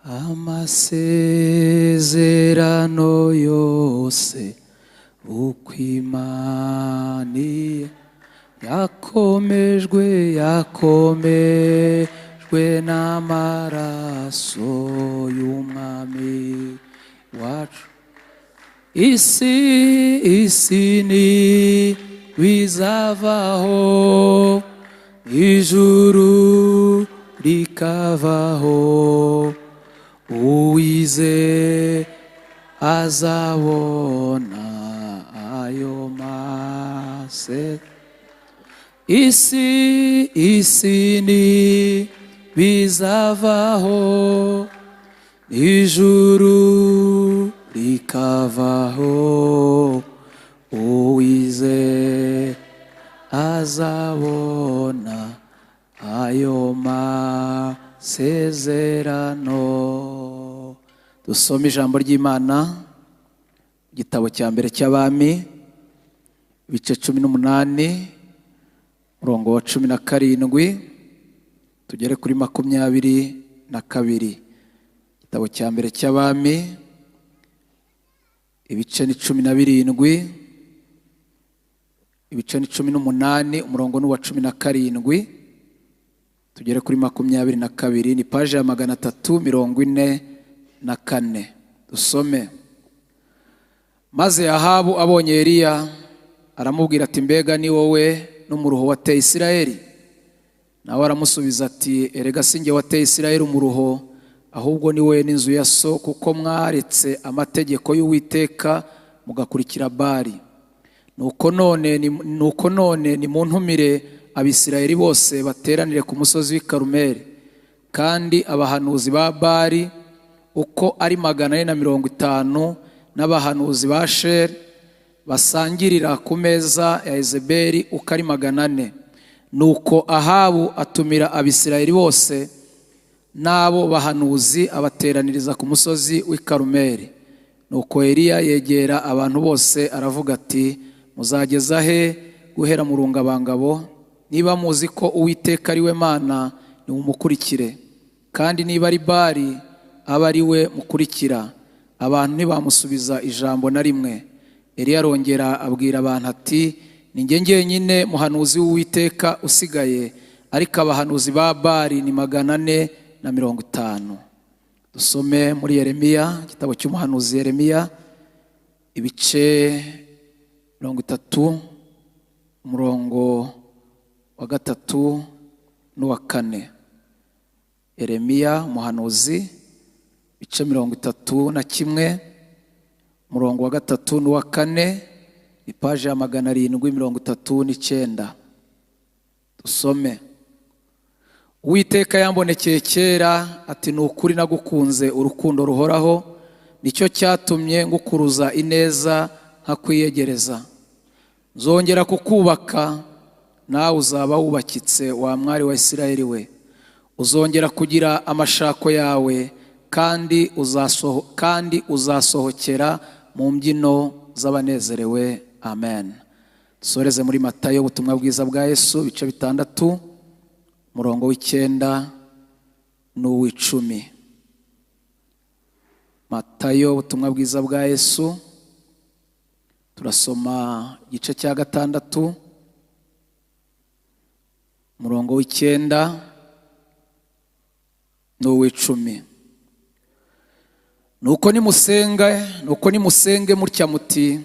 amasezerano yose uko Imana yakomejwe n'amaraso y'umwami wacu. isi ni bizavaho, ijuru rikavaho, uwize azabona ayo mase. isi ni bizavaho, ijuru rikavaho, uwize azabona ayo masezerano. Dusome ijambo ry'Imana, igitabo cya mbere cy'Abami, ibice 18, murongo wa 17 tugere kuri 22. Igitabo cya mbere cy'Abami, ibice 17, ibice 18, umurongo wa 17 tugere kuri 22. Ni paje ya 344. Dusome. Maze Ahabu abonye Eliya aramubwira ati, mbega ni wowe n'umuruho wateye Isirayeli? Nawe aramusubiza ati, erega sinjye wateye Isirayeli umuruho, ahubwo ni wowe n'inzu ya so, kuko mwaretse amategeko y'Uwiteka mugakurikira Bali. Nuko none nimuntumire Abisirayeli bose bateranire ku musozi w'i Karumeli, kandi abahanuzi ba Bali uko ari 450 n'abahanuzi ba Sheri basangirira ku meza ya Yezebeli uko ari 400. Nuko Ahabu atumira Abisirayeli bose n'abo bahanuzi abateraniriza ku musozi w'i Karumeli. Nuko Eliya yegera abantu bose aravuga ati, muzageza he guhera mu rungabangabo? Niba muzi ko Uwiteka ari we Mana, nimumukurikire, kandi niba ari Bali, aba ari we mukurikira. Abantu ntibamusubiza ijambo na rimwe. Eliya arongera abwira abantu ati, ni njye njyenyine muhanuzi w'Uwiteka usigaye, ariko abahanuzi ba Bali ni 450. Dusome muri Yeremiya, igitabo cy'umuhanuzi Yeremiya, ibice 30, umurongo wa 3 n'uwa 4. Yeremiya umuhanuzi, ibice 31, umurongo wa 3 n'uwa 4, ipaje ya 739. Dusome. Uwiteka yambonekeye kera ati, ni ukuri nagukunze urukundo ruhoraho, nicyo cyatumye ngukuruza ineza nkakwiyegereza. Nzongera kukubaka, nawe uzaba wubakitse, wa mwari wa Isirayeli we. Uzongera kugira amashako yawe, kandi uzasohokera mu mbyino z'abanezerewe. Amen. Dusoreze muri Matayo, ubutumwa bwiza bwa Yesu, ibice 6, umurongo w'9 n'uw'10. Matayo, ubutumwa bwiza bwa Yesu, turasoma igice cya 6, umurongo w'9 n'uw'10. Nuko nimusenge mutya muti,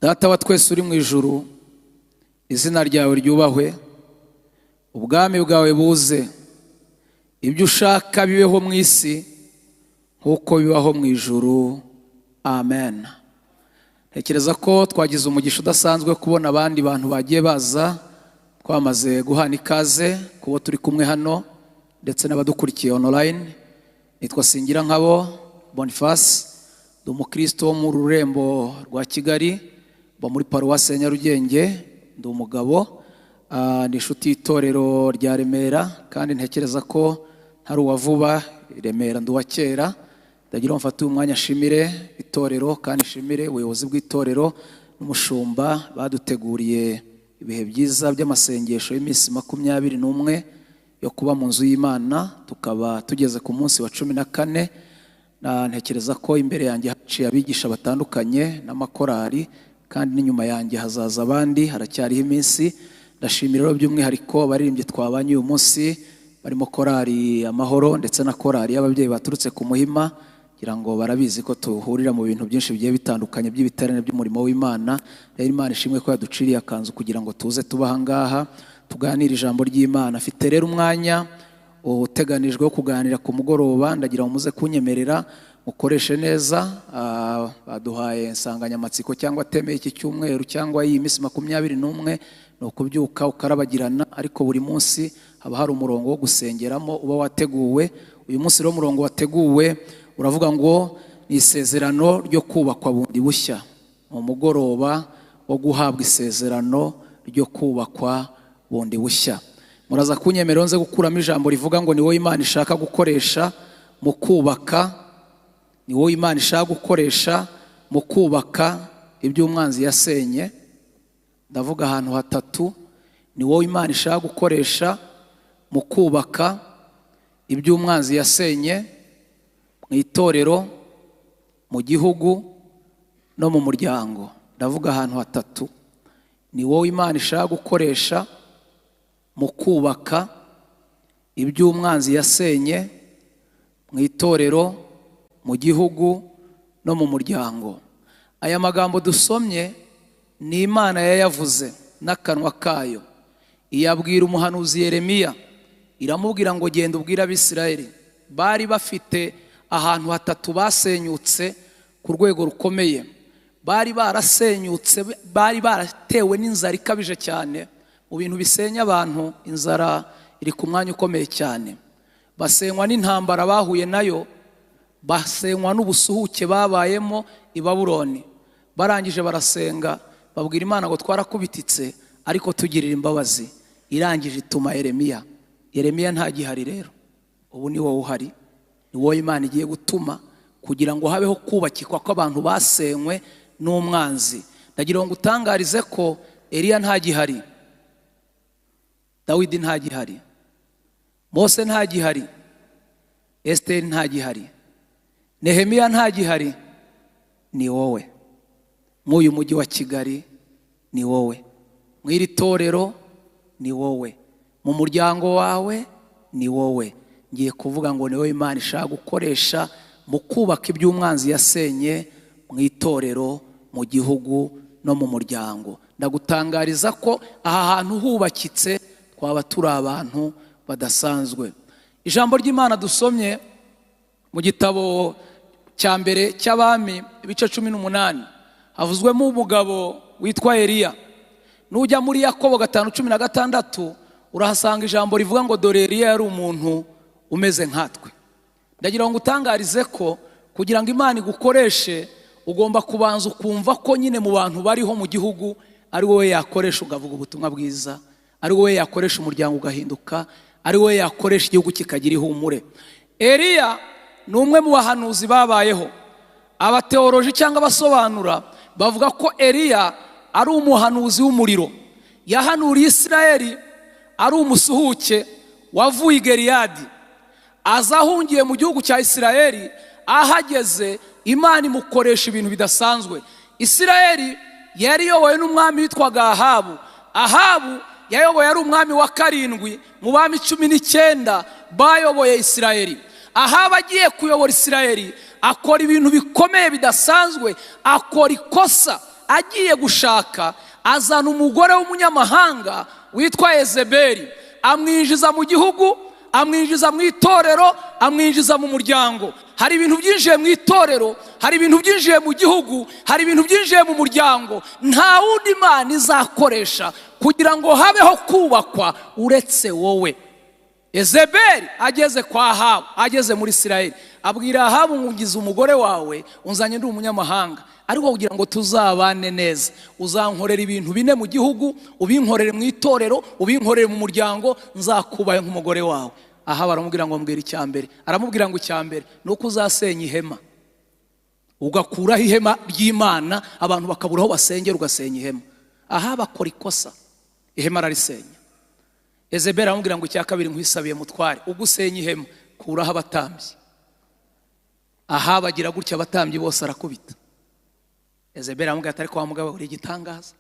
Data wa twese uri mu ijuru, izina ryawe ryubahwe, ubwami bwawe buze, ibyo ushaka bibeho mu isi nk'uko bibaho mu ijuru. Amen. Ntekereza ko twagize umugisha udasanzwe kubona abandi bantu bagiye baza, twamaze guhana ikaze kubo turi kumwe hano ndetse n'abadukurikiye online. Nitwa Singirankabo Boniface, ndi umukristo wo mu Rurembo rwa Kigali, bo muri paruwasi ya Nyarugenge. Ndi umugabo, ni inshuti y'itorero rya Remera, kandi ntekereza ko ntari uwa vuba. Remera ndi uwa kera. Ndagira ngo mfate umwanya nshimire itorero, kandi nshimire ubuyobozi bw'itorero n'umushumba baduteguriye ibihe byiza by'amasengesho y'iminsi 21 yo kuba mu nzu y'Imana. Tukaba tugeze ku munsi wa 14. Ntekereza ko imbere yanjye haciye abigisha batandukanye n'amakorari, kandi n'inyuma yanjye hazaza abandi, haracyariho iminsi. Ndashimira rero by'umwihariko abaririmbyi twabanye uyu munsi, barimo korari Amahoro ndetse na korari y'ababyeyi baturutse ku Muhima, kugira ngo barabizi ko tuhurira mu bintu byinshi bigiye bitandukanye by'ibiterane by'umurimo w'Imana. Rero Imana ishimwe ko yaduciriye akanzu kugira ngo tuze tubaha ngaha tuganira ijambo ry'Imana. Afite rero umwanya uteganijwe wo kuganira ku mugoroba, ndagira ngo muze kunyemerera mukoreshe neza. Baduhaye insanganyamatsiko cyangwa teme iki cyumweru cyangwa iyi minsi 21 ni ukubyuka ukarabagirana, ariko buri munsi haba hari umurongo wo gusengeramo uba wateguwe. Uyu munsi rero umurongo wateguwe uravuga ngo ni isezerano ryo kubakwa bundi bushya. Mu mugoroba wo guhabwa isezerano ryo kubakwa bundi bushya, muraza kunyemerera nze gukuramo ijambo rivuga ngo ni wowe Imana ishaka gukoresha mu kubaka, ni wowe Imana ishaka gukoresha mu kubaka iby'umwanzi yasenye. Ndavuga ahantu hatatu: ni wowe Imana ishaka gukoresha mu kubaka iby'umwanzi yasenye, mu itorero, mu gihugu no mu muryango. Ndavuga ahantu hatatu: ni wowe Imana ishaka gukoresha mu kubaka iby'umwanzi yasenye, mu itorero, mu gihugu no mu muryango. Aya magambo dusomye ni Imana yayavuze n'akanwa kayo, iyabwira umuhanuzi Yeremiya, iramubwira ngo genda ubwira Abisirayeli. Bari bafite ahantu hatatu basenyutse ku rwego rukomeye, bari barasenyutse, bari baratewe n'inzara ikabije cyane. Mu bintu bisenya abantu, inzara iri ku mwanya ukomeye cyane. Basenywa n'intambara bahuye nayo, basenywa n'ubusuhuke babayemo i Babuloni. Barangije barasenga, babwira Imana ngo twarakubititse ariko tugirira imbabazi. Irangije ituma Yeremiya. Yeremiya ntagihari rero, ubu ni wowe uhari. Ni wowe Imana igiye gutuma kugira ngo habeho kubakikwa kw'abantu basenywe n'umwanzi. Ndagira ngo utangarize ko Eliya ntagihari, Dawidi ntagihari, Mose ntagihari, Esteri ntagihari, Nehemiya ntagihari. Ni wowe. Mw'uyu mujyi wa Kigali ni wowe, mw'iri torero ni wowe, mu muryango wawe ni wowe. Ngiye kuvuga ngo ni wowe Imana ishaka gukoresha mu kubaka iby'umwanzi yasenye, mu itorero, mu gihugu no mu muryango. Ndagutangariza ko aha hantu hubakitse twaba turi abantu badasanzwe. Ijambo ry'Imana dusomye mu gitabo cya mbere cy'Abami ibice 18, havuzwemo umugabo witwa Eliya. Nujya muri Yakobo 5:16 urahasanga ijambo rivuga ngo dore Eliya yari umuntu umeze nkatwe. Ndagira ngo utangarize ko kugira ngo Imana igukoreshe ugomba kubanza ukumva ko nyine mu bantu bariho mu gihugu ari wowe yakoresha ugavuga ubutumwa bwiza, ari wowe yakoresha umuryango ugahinduka, ari wowe yakoresha igihugu kikagira ihumure. Eliya ni umwe mu bahanuzi babayeho. Abateoloji cyangwa abasobanura bavuga ko Eliya ari umuhanuzi w'umuriro. Yahanuriye Isirayeli ari umusuhuke wavuye i Gileyadi, azahungiye mu gihugu cya Isirayeli. Ahageze Imana imukoresha ibintu bidasanzwe. Isirayeli yari yobowe n'umwami witwaga Ahabu. Ahabu yayoboye ari umwami wa 7 mu bami 19 bayoboye Isirayeli. Ahabu agiye kuyobora Isirayeli akora ibintu bikomeye bidasanzwe. Akora ikosa, agiye gushaka azana umugore w'umunyamahanga witwa Yezebeli, amwinjiza mu gihugu, amwinjiza mu itorero, amwinjiza mu muryango. Hari ibintu byinjiye mu itorero, hari ibintu byinjiye mu gihugu, hari ibintu byinjiye mu muryango. Nta wundi Imana izakoresha kugira ngo habeho kubakwa uretse wowe. Yezebeli ageze kwa Ahabu, ageze muri Isirayeli, abwira Ahabu ngo ngize umugore wawe unzanye ndi umunyamahanga, ariko kugira ngo tuzabane neza uzankorera ibintu 4 mu gihugu, ubinkorere mu itorero, ubinkorere mu muryango, nzakubaye nk'umugore wawe. Ahabu aramubwira ngo mbwira icyambere. Aramubwira ngo icyambere nuko uzasenya ihema, ugakuraho ihema ry'Imana, abantu bakabura aho basengera, ugasenya ihema. Ahabu akora ikosa, ihema ararisenya. Yezebeli aramubwira ngo icya kabiri nkwisabiye mutware, ugusenya ihema kuraho abatambyi. Bagira gutya abatambyi bose arakubita. Yezebeli aramubwira ati ariko wa mugabo uri igitangaza,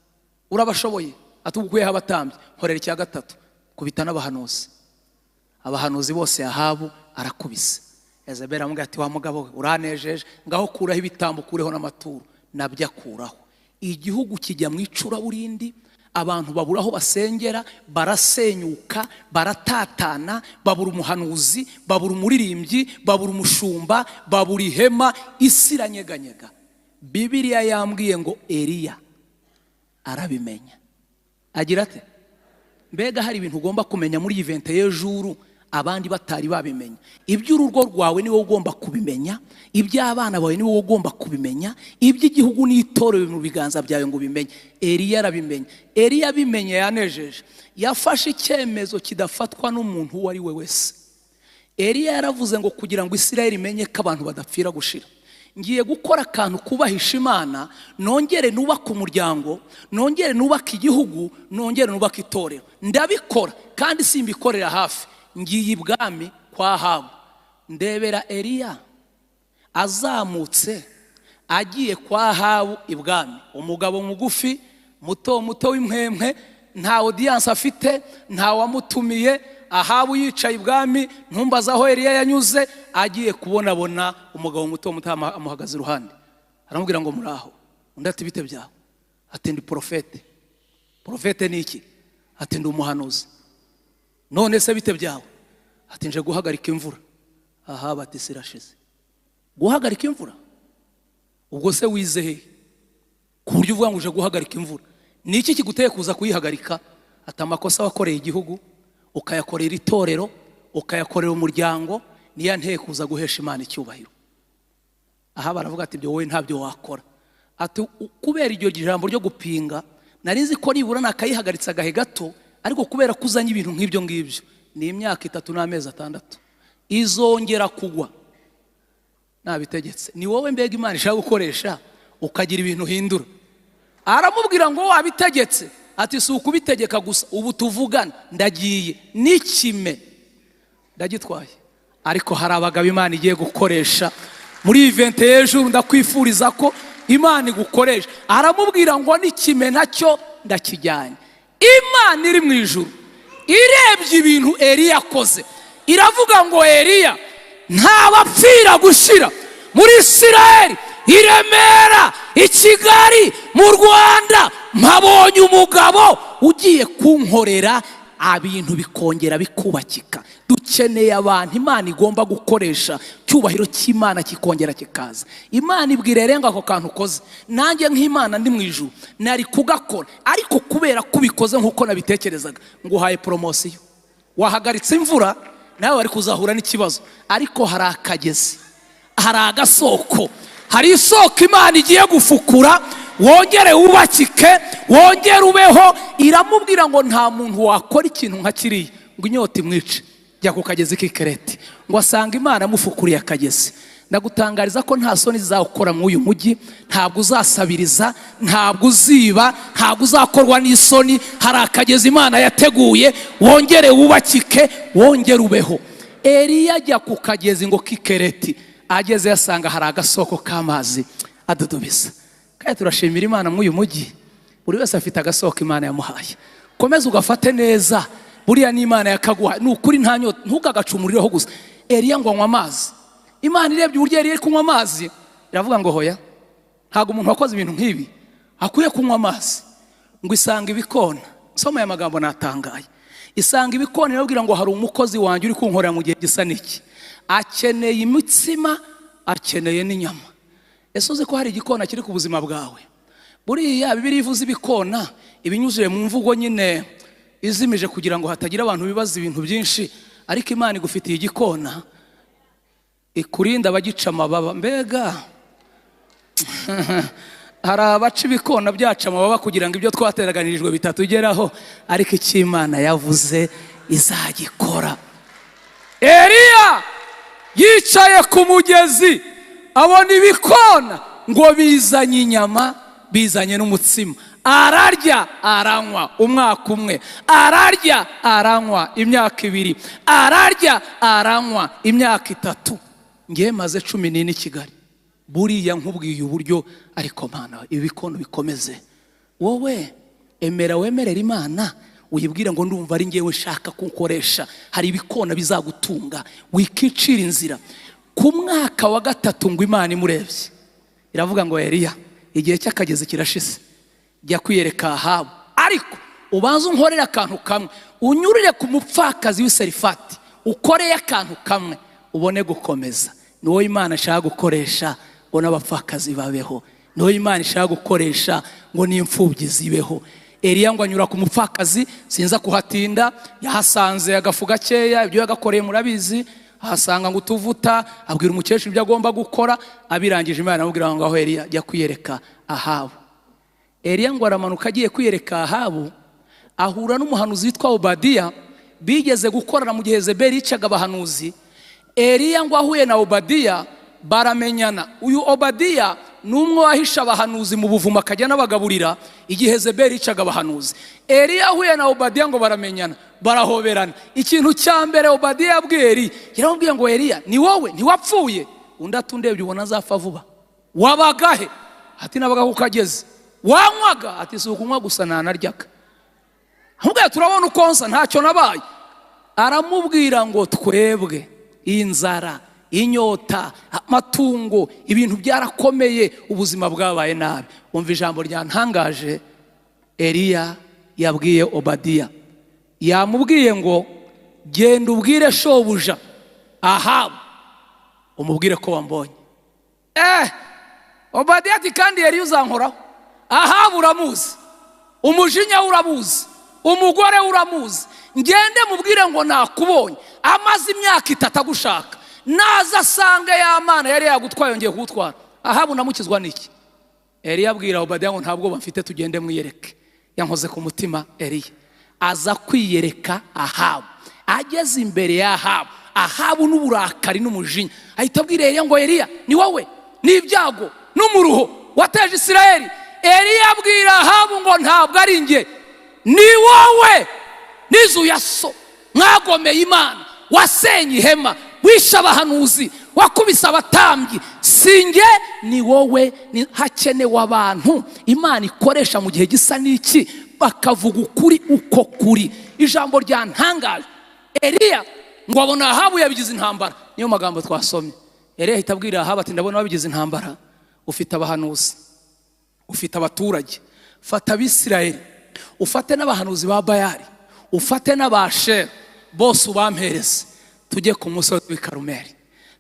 urabashoboye, atugukuyeho abatambyi, nkorera icya gatatu, kubita n'abahanuzi. Abahanuzi bose Ahabu arakubise. Yezebeli aramubwira ati wa mugabo we uranejeje, ngaho kuraho ibitambo kureho n'amaturo. Nabyo akuraho. Igihugu kijya mu icuraburindi, abantu babura aho basengera, barasenyuka, baratatana, babura umuhanuzi, babura umuririmbyi, babura umushumba, babura ihema, isi iranyeganyega. Bibiliya yambwiye ngo Eliya arabimenya. Agira ate? Mbega hari ibintu ugomba kumenya muri event y'ejuru abandi batari babimenya. Iby'urugo rwawe ni wowe ugomba kubimenya, iby'abana bawe ni wowe ugomba kubimenya, iby'igihugu n'itorero mu biganza byawe ngo bimenye. Eliya arabimenya. Eliya abimenye yanejeje, yafashe icyemezo kidafatwa n'umuntu uwo ari we wese. Eliya yaravuze ngo kugira ngo Isirayeli imenye ko abantu badapfira gushira, ngiye gukora akantu kubahisha Imana, nongere nubaka umuryango, nongere nubaka igihugu, nongere nubaka itorero. Ndabikora kandi simbikorera hafi. Ngiye ibwami kwa Ahabu, ndebera Eliya azamutse agiye kwa Ahabu ibwami, umugabo mugufi, muto w'impwempwe, nta audience afite, nta wamutumiye. Ahabu yicaye ibwami, ntumbaza aho Eliya yanyuze, agiye kubonabona umugabo muto amuhagaze iruhande. Aramubwira ngo muraho. Undi ati bite byawe? Ati ndi profete. Profete ni iki? Ati ndi umuhanuzi. None se bite byawe? Ati nje guhagarika imvura. Ahabu ati sirashize. Guhagarika imvura? Ubwo se wize he ku buryo uvuga ngo uje guhagarika imvura? Ni iki kiguteye kuza kuyihagarika? Ati amakosa wakoreye igihugu, ukayakorera itorero, ukayakorera umuryango, niya nteye kuza guhesha Imana icyubahiro. Aha baravuga ati byo wowe ntabyo wakora. Ati kubera iryo jambo ryo gupinga, narizi ko nibura nakayihagaritsa gahe gato, ariko kubera kuzanya ibintu nk'ibyo ngibyo, ni imyaka 3 n'amezi 6 izongera kugwa nabitegetse. Ni wowe mbega Imana ishaka gukoresha ukagira ibintu hindura. Aramubwira ngo wabitegetse. Ati si ukubitegeka gusa, ubu tuvugana ndagiye n'ikime ndagitwaye. Ariko hari abagabo Imana igiye gukoresha muri event y'ejuru, ndakwifuriza ko Imana igukoresha. Aramubwira ngo n'ikime nacyo ndakijyanye. Imana iri mu ijuru irebye ibintu Eliya yakoze, iravuga ngo Eliya ntabapfira gushira muri Isirayeli, i Remera, i Kigali, mu Rwanda. Mpabonye umugabo ugiye kunkorera ibintu bikongera bikubakika. Dukeneye abantu Imana igomba gukoresha, cyubahiro cy'Imana kikongera kikaza. Imana ibwire renga ako kantu ukoze, nanjye nk'Imana ndi mu ijuru nari kugakora, ariko kubera kubikoze nkuko nabitekerezaga, nguhaye promotion. Wahagaritse imvura, nawe wari kuzahura n'ikibazo, ariko hari akagezi, hari agasoko, hari isoko Imana igiye gufukura, wongere wubakike, wongere ubeho. Iramubwira ngo nta muntu wakora ikintu nka kiriya ngo inyota imwice. Jya ku kagezi k'ikereti ngo asanga Imana amufukuriye akagezi. Ndagutangariza ko nta soni zizakora mu uyu mujyi, ntabwo uzasabiriza, ntabwo uziba, ntabwo uzakorwa n'isoni. Hari akagezi Imana yateguye, wongere wubakike, wongere ubeho. Eliya ajya ku kagezi ngo k'ikereti, ageze yasanga hari agasoko k'amazi adudubisa. Kandi turashimira Imana mu uyu mujyi, buri wese afite agasoko Imana yamuhaye. Komeza ugafate neza, buriya ni Imana yakaguha. Ni ukuri nta nyota, ntugagacumurireho gusa. Eliya ngo anywa amazi. Imana irebye uburyo Eliya ari kunywa amazi, iravuga ngo hoya, ntabwo umuntu wakoze ibintu nk'ibi akwiye kunywa amazi. Ngo isanga ibikona, soma aya magambo natangaye. Isanga ibikona irabwira ngo hari umukozi wanjye uri kunkorera mu gihe gisa n'iki, akeneye imitsima, akeneye n'inyama. Ese uzi ko hari igikona kiri ku buzima bwawe? Buriya Bibiliya ivuze ibikona ibinyuzuye mu mvugo nyine izimije kugira ngo hatagira abantu bibaza ibintu byinshi, ariko Imana igufitiye igikona ikurinda abagica amababa. Mbega hari abaca ibikona byaca amababa kugira ngo ibyo twateraganirijwe bitatugeraho, ariko icyo Imana yavuze izagikora. Eliya yicaye ku mugezi, abona ibikona ngo bizanye inyama, bizanye n'umutsima. ararya aranywa umwaka umwe, ararya aranywa imyaka 2, ararya aranywa imyaka 3. Ngiye maze 14 Kigali. Buriya nkubwiye uburyo, ariko mana ibikono bikomeze. Wowe emera wemerera Imana, uyibwira ngo ndumva ari ngewe shaka kunkoresha, hari ibikona bizagutunga, wikicira inzira. Ku mwaka wa 3 ngo Imana imurebye iravuga ngo Eliya, igihe cy'akagezi kirashize, jya kwiyereka Ahabu, ariko ubanza unkorera akantu kamwe, unyurire ku mupfakazi w'Isarifati, ukoreye akantu kamwe, ubone gukomeza. Niwo Imana ishaka gukoresha ngo n'abapfakazi babeho, niwo Imana ishaka gukoresha ngo n'imfubyi zibeho. Eliya ngo anyura ku mupfakazi, sinza kuhatinda, yahasanze agafu gakeya, ibyo yagakoreye murabizi, ahasanga ngo utuvuta, abwira umukecuru ibyo agomba gukora, abirangije Imana amubwira ngo aho Eliya jya kwiyereka Ahabu. Eliya ngo aramanuka agiye kwiyereka Ahabu, ahura n'umuhanuzi witwa Obadiya, bigeze gukorana mu gihe Yezebeli yicaga abahanuzi. Eliya ngo ahuye na Obadiya baramenyana. Uyu Obadiya numwe wahisha abahanuzi mu buvumo akajya n'abagaburira igihe Yezebeli yicaga abahanuzi. Eliya ahuye na Obadiya ngo baramenyana, barahoberana. Ikintu cya mbere Obadiya yabwiye Eliya, yaramubwiye ngo Eliya, ni wowe ntiwapfuye? Undi atundebye ubona azapfa vuba. Wabagahe? Ati nabaga kukageze. Wanywaga? Ati si ukunywa gusa nanaryaga. Ahubwo turabona ukonsa ntacyo nabaye. Aramubwira ngo twebwe inzara, inyota, amatungo, ibintu byarakomeye, ubuzima bwabaye nabi. Umva ijambo ryantangaje Eliya yabwiye Obadiya. Yamubwiye ngo genda ubwire shobuja Ahabu, umubwire ko wambonye. Obadiya ati kandi Eliya uzankoraho? Ahabu uramuzi, umujinya uramuzi, umugore uramuzi, ngende mubwire ngo nakubonye, amaze imyaka 3 agushaka, naza asanga ya Mana yari yagutwaye yongeye kugutwara. Ahabu namukizwa niki? Eliya abwira Obadiya ngo ntabwo bamfite, tugende mwiyereke. Yankoze ku mutima Eliya aza kwiyereka Ahabu. Ageze imbere ya Ahabu, Ahabu n'uburakari n'umujinya ahita abwira Eliya ngo Eliya, ni wowe n'ibyago n'umuruho wateje Isirayeli? Eliya abwira Ahabu ngo ntabwo ari nge, ni wowe n'izu ya so mwagomeye Imana, wasenye ihema, wisha abahanuzi, wakubise abatambyi. Singe, ni wowe. Hakenewe abantu Imana ikoresha mu gihe gisa n'iki, bakavuga ukuri uko kuri. Ijambo ryantangaje, Eliya ngo abona Ahabu yabigize intambara. Niyo magambo twasomye. Eliya ahita abwira Ahabu ati ndabona wabigize intambara, ufite abahanuzi, ufite abaturage, fata Abisirayeli, ufate n'abahanuzi ba Bayali, ufate n'abashera bose ubampereze, tujye ku musozi w'i Karumeli,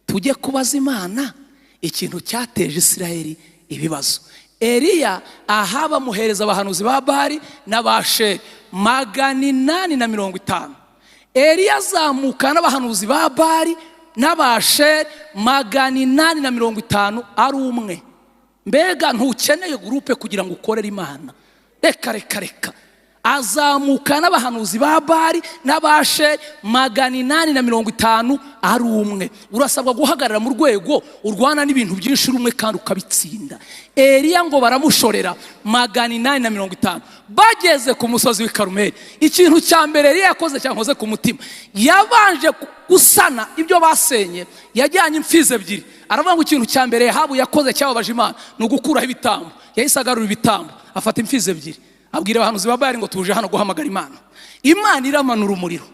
tujye kubaza Imana ikintu cyateje Isirayeli ibibazo. Eliya Ahabu amuhereza abahanuzi ba Bayali n'abashera 850. Eliya azamuka n'abahanuzi ba Bayali n'abashera 850 ari umwe. Mbega ntukeneye groupe kugira ngo ukorere Imana? Reka. Azamuka n'abahanuzi ba Bayali n'abashera 850 ari umwe. Urasabwa guhagarara mu rwego urwana n'ibintu byinshi rumwe kandi ukabitsinda. Eliya ngo baramushorera 850. Bageze ku musozi w'i Karumeli, ikintu cya mbere Eliya yakoze cyankoze ku mutima, yabanje gusana ibyo basenye. Yajyanye imfizi 2. Aravuga ngo ikintu cya mbere Ahabu yakoze cyababaje Imana no gukuraho ibitambo. Yahise agarura ibitambo, afata imfizi 2, abwira abahanuzi ba Bayali ngo tuje hano guhamagara Imana. Imana iramanura umuriro,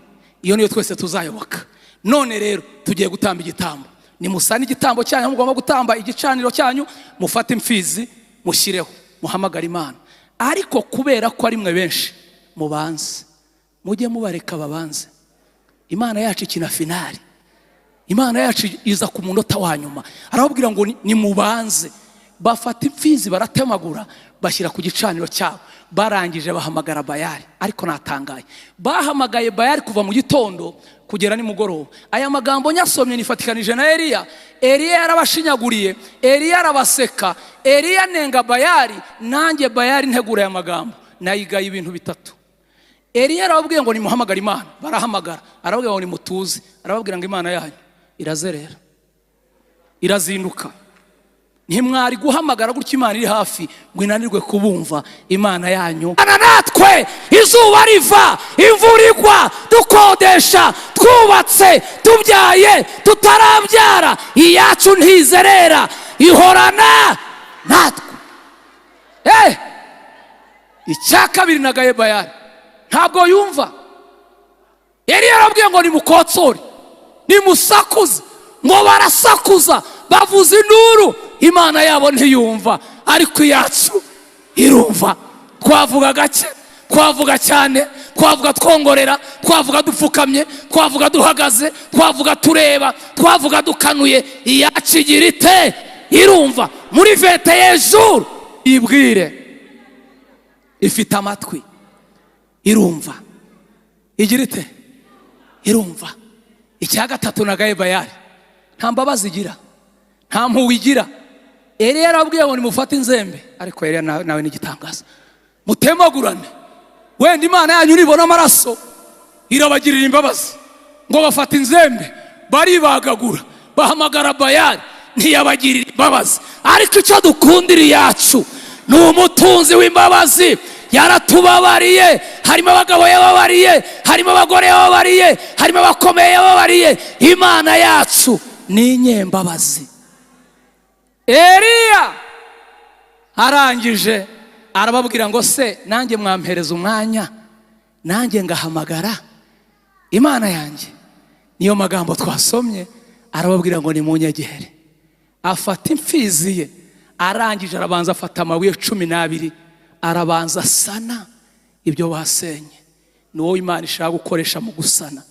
iyo niyo twese tuzayoboka. None rero tugiye gutamba igitambo. Nimusane igitambo cyanyu, mugomba gutamba igicaniro cyanyu, mufate imfizi mushireho, muhamagara Imana. Ariko kubera ko ari mwe benshi, mubanze, mujye mubareka babanze. Imana yacu ikina finali. Imana yacu iza ku munota wa nyuma. Arababwira ngo ni mubanze. Bafata imfizi baratemagura, bashyira ku gicaniro cyabo. Barangije bahamagara Bayali. Ariko natangaye, bahamagaye Bayali kuva mu gitondo kugera nimugoroba. Aya magambo nyasomye nifatikanije na Eliya. Eliya yarabashinyaguriye, Eliya arabaseka, Eliya nenga Bayali, nanjye Bayali ntegura aya magambo nayigaye ibintu 3. Eliya arababwiye ngo nimuhamagara Imana, barahamagara. Arababwira ngo nimutuze, arababwira ngo Imana yanyu irazerera, irazinduka, ntimwari guhamagara gutya Imana iri hafi ngo inanirwe kubumva. Imana yanyu natwe, izuba riva, imvura igwa, dukodesha, twubatse, tubyaye, tutarabyara, iyacu ntizerera, ihorana natwe. Icya kabiri nagaye Bayali ntabwo yumva. Yari yarabwiye ngo nimukotsore, nimusakuze, ngo barasakuza, bavuza induru, Imana yabo ntiyumva, ariko iyacu irumva. Twavuga gake, twavuga cyane, twavuga twongorera, twavuga dupfukamye, twavuga duhagaze, twavuga tureba, twavuga dukanuye, iyacu igira ite? Irumva. Muri vete y'ejuru ibwire, ifite amatwi, irumva, igira ite? Irumva. Icya gatatu nagaye Bayali nta mbabazi igira, nta mpuhwe igira. Eliya yarabwiye ngo nimufate inzembe, ariko Eliya nawe n'igitangaza, mutemagurane, wenda Imana yanyu nibona amaraso irabagirira imbabazi. Ngo bafata inzembe baribagagura, bahamagara Bayali, ntiyabagirira imbabazi. Ariko icyo dukundira iyacu ni umutunzi w'imbabazi. Yaratubabariye, harimo abagabo yababariye, harimo abagore yababariye, harimo abakomeye yababariye. Imana yacu ni inyembabazi. Eliya arangije arababwira ngo se nanjye mwampereza umwanya nanjye ngahamagara Imana yanjye. Niyo magambo twasomye. Arababwira ngo nimunyegere. Afata imfizi ye, arangije arabanza afata amabuye 12, arabanza sana ibyo basenye. Ni wowe Imana ishaka gukoresha mu gusana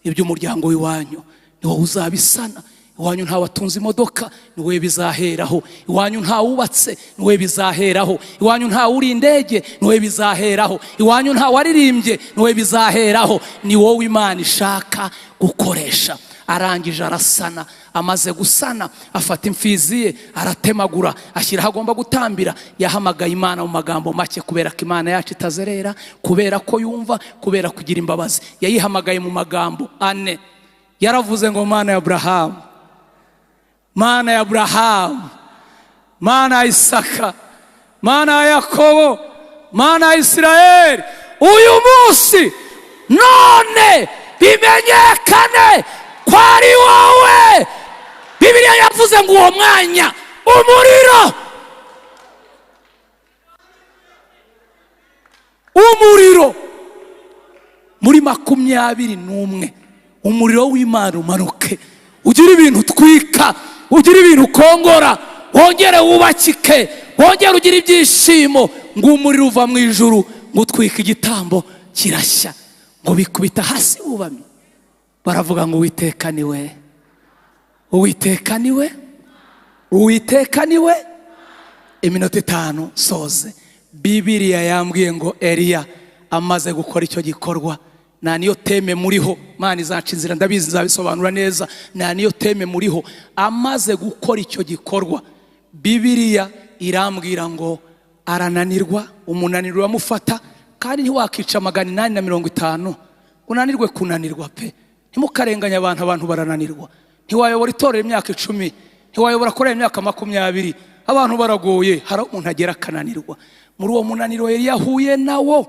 iby'umuryango w'iwanyu, ni wowe uzabisana. Iwanyu nta watunze imodoka, ni wowe bizaheraho. Iwanyu nta wubatse, ni wowe bizaheraho. Iwanyu nta uri indege, ni wowe bizaheraho. Iwanyu nta waririmbye, ni wowe bizaheraho. Ni wowe Imana ishaka gukoresha. Arangije arasana. Amaze gusana afata imfizi ye, aratemagura, ashyiraho agomba gutambira. Yahamagaye Imana mu magambo make, kubera ko Imana yacu itazerera, kubera ko yumva, kubera kugira imbabazi. Yayihamagaye mu magambo 4. Yaravuze ngo Mana ya Abrahamu, Mana ya Abrahamu, Mana ya Isaka, Mana ya Yakobo, Mana ya Isirayeli, uyu munsi none bimenyekane ko ari wowe. Bibiliya yavuze ngo uwo mwanya umuriro muri 21, umuriro w'Imana umanuke, ugira ibintu twika, ugira ibintu kongora, wongere wubakike, wongere ugira ibyishimo. Ngo umuriro uva mu ijuru, ngo utwika igitambo kirashya, ngo bikubita hasi ubamye. Baravuga ngo Uwiteka ni we, Uwiteka ni we, Uwiteka ni we. Iminota 5 soze. Bibiliya yambwiye ngo Eliya amaze gukora icyo gikorwa, na niyo teme muriho, Mana izaca inzira, ndabizi nzabisobanura neza. Na niyo teme muriho, amaze gukora icyo gikorwa, Bibiliya irambwira ngo arananirwa. Umunaniro wamufata, kandi ntiwakica 850. Unanirwe kunanirwa pe. Ntimukarenganya abantu barananirwa. Ntiwayobora itorero imyaka 10, ntiwayobora korera imyaka 20. Abantu baragoye, hari umuntu agera akananirwa. Muri uwo munaniro yari yahuye nawo,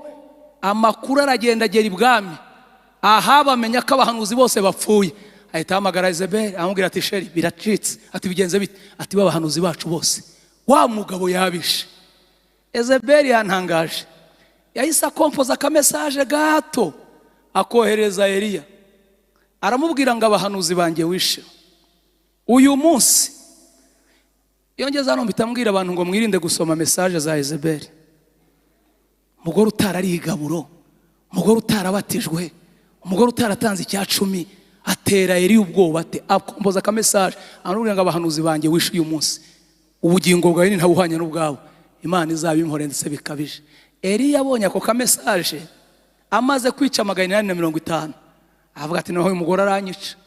amakuru aragenda agera ibwami. Aha bamenya ko abahanuzi bose bapfuye. Ahita ahamagara Yezebeli, amubwira ati sheri biracitse. Ati bigenze bite? Ati babahanuzi bacu bose wa mugabo yabishe. Yezebeli yantangaje, yahise akompoza akamesaje gato akohereza Eliya. Aramubwira ngo abahanuzi banjye wishe uyu munsi. Yongeza hano mbitambwira abantu ngo mwirinde gusoma mesaje za Yezebeli. Umugore utararigaburo, umugore utarabatijwe, umugore utaratanze icya 10, atera Eliya ubwoba ate akompoza akamesaje. Aramubwira ngo abahanuzi banjye wishe uyu munsi, ubugingo bwawe ni ntabuhanya n'ubwawe, Imana izabimhore ndetse bikabije. Eliya abonye ako kamesaje, amaze kwica 850, avuga ati naho uyu mugore aranyica.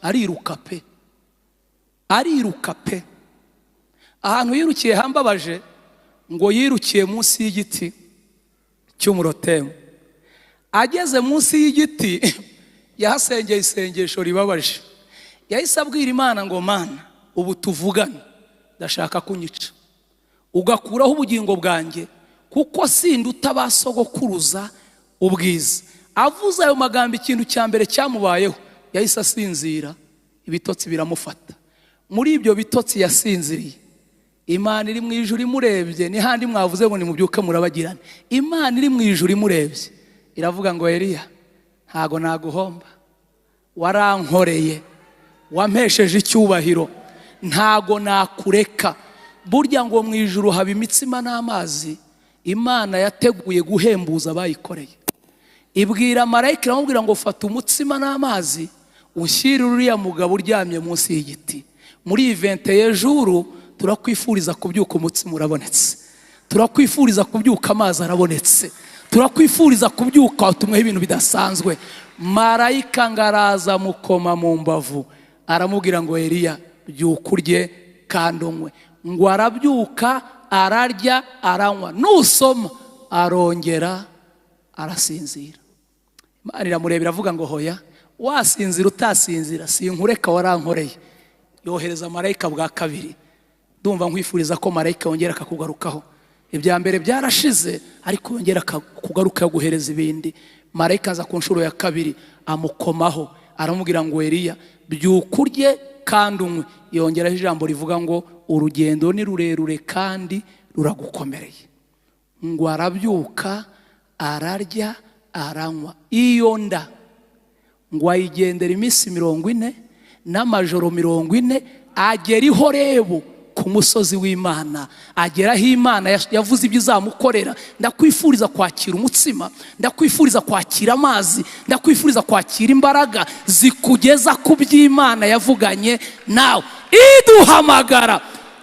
Ariruka pe. Ahantu yirukiye hambabaje, ngo yirukiye munsi y'igiti cy'umurotemu. Ageze munsi y'igiti yahasengeye isengesho ribabaje. Yahise abwira Imana ngo Mana, ubu tuvugane, ndashaka kunyica. ugakuraho ubugingo bwanjye, kuko sinduta abasogokuruza ubwiza. Avuze ayo magambo, ikintu cya mbere cyamubayeho, yahise asinzira, ibitotsi biramufata. Muri ibyo bitotsi yasinziriye, Imana iri mu ijuru imurebye. Ni handi mwavuze ngo nimubyuke murabagirane. Imana iri mu ijuru imurebye, iravuga ngo Eliya, ntago naguhomba, warankoreye, wampesheje icyubahiro, ntago nakureka. Burya ngo mu ijuru haba imitsima n'amazi Imana yateguye guhembuza abayikoreye. Ibwira marayika iramubwira ngo fata umutsima n'amazi ushyire uriya mugabo uryamye munsi y'igiti. Muri evente y'ejuru turakwifuriza kubyuka umutsima urabonetse, turakwifuriza kubyuka amazi arabonetse, turakwifuriza kubyuka watumweho ibintu bidasanzwe. Marayika ngaraza mukoma mu mbavu, aramubwira ngo Eliya, byuka urye kandi unywe. Ngo arabyuka, ararya, aranywa, nusoma arongera arasinzira. Imana iramureba iravuga ngo hoya, wasinzira utasinzira sinkureka, warankoreye. Yohereza marayika bwa kabiri. Ndumva nkwifuriza ko marayika yongera akakugarukaho. Ibya mbere byarashize, ariko yongera akakugaruka guhereza ibindi. Marayika aza ku nshuro ya kabiri, amukomaho, aramubwira ngo Eliya, byuka urye kandi unywe. Yongeraho ijambo rivuga ngo urugendo ni rurerure kandi ruragukomereye. Ngo arabyuka, ararya, aranywa. Iyo nda ngo ayigendera iminsi 40 n'amajoro 40, agera i Horebu ku musozi w'Imana. Agera aho Imana yavuze ibyo izamukorera. Ndakwifuriza kwakira umutsima, ndakwifuriza kwakira amazi, ndakwifuriza kwakira imbaraga zikugeza ku by'Imana yavuganye nawe. Iduhamagara,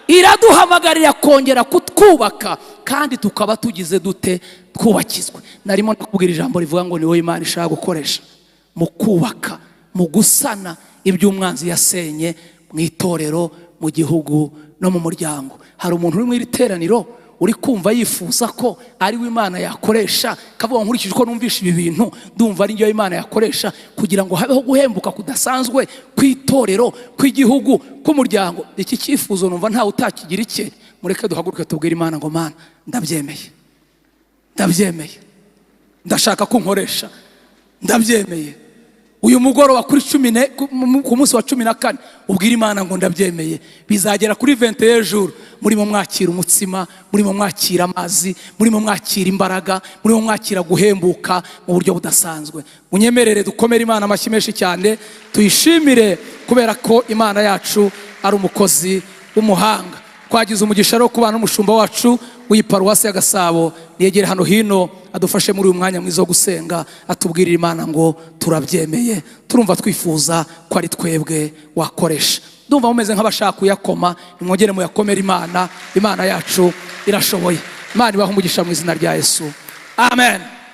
iraduhamagarira kongera kutwubaka, kandi tukaba tugize dute? Twubakizwe. Narimo nakubwira ijambo rivuga ngo ni wowe Imana ishaka gukoresha mu kubaka, mu gusana ibyo umwanzi yasenye mu itorero, mu gihugu no mu muryango. Hari umuntu uri mu iri teraniro uri kumva yifuza ko ari we Imana yakoresha, kavuga nkurikije ko numvisha ibi bintu, ndumva ari njye Imana yakoresha kugira ngo habeho guhembuka kudasanzwe kw'itorero, kw'igihugu, k'umuryango. Iki cyifuzo numva ntawe utakigira icye. Mureke duhaguruke tubwire Imana ngo Mana, ndabyemeye, ndabyemeye, ndashaka ko nkoresha, ndabyemeye. Uyu mugoroba kuri 10 ku munsi wa 14 ubwira Imana ngo ndabyemeye. Bizagera kuri 20 y'ejuru, murimo mwakira umutsima, murimo mwakira amazi, murimo mwakira imbaraga, murimo mwakira guhembuka mu buryo budasanzwe. Munyemerere dukomere Imana amashyi menshi cyane, tuyishimire kubera ko Imana yacu ari umukozi w'umuhanga. Twagize umugisha ro kubana n'umushumba wacu w'iparuwasi ya Gasabo. Yegere hano hino adufashe muri uyu mwanya mwiza wo gusenga, atubwirira Imana ngo turabyemeye, turumva twifuza ko ari twebwe wakoresha. Ndumva mumeze nk'abashaka kuyakoma, nimwongere muyakomere Imana. Imana yacu irashoboye. Imana ibahe umugisha mu izina rya Yesu. Amen.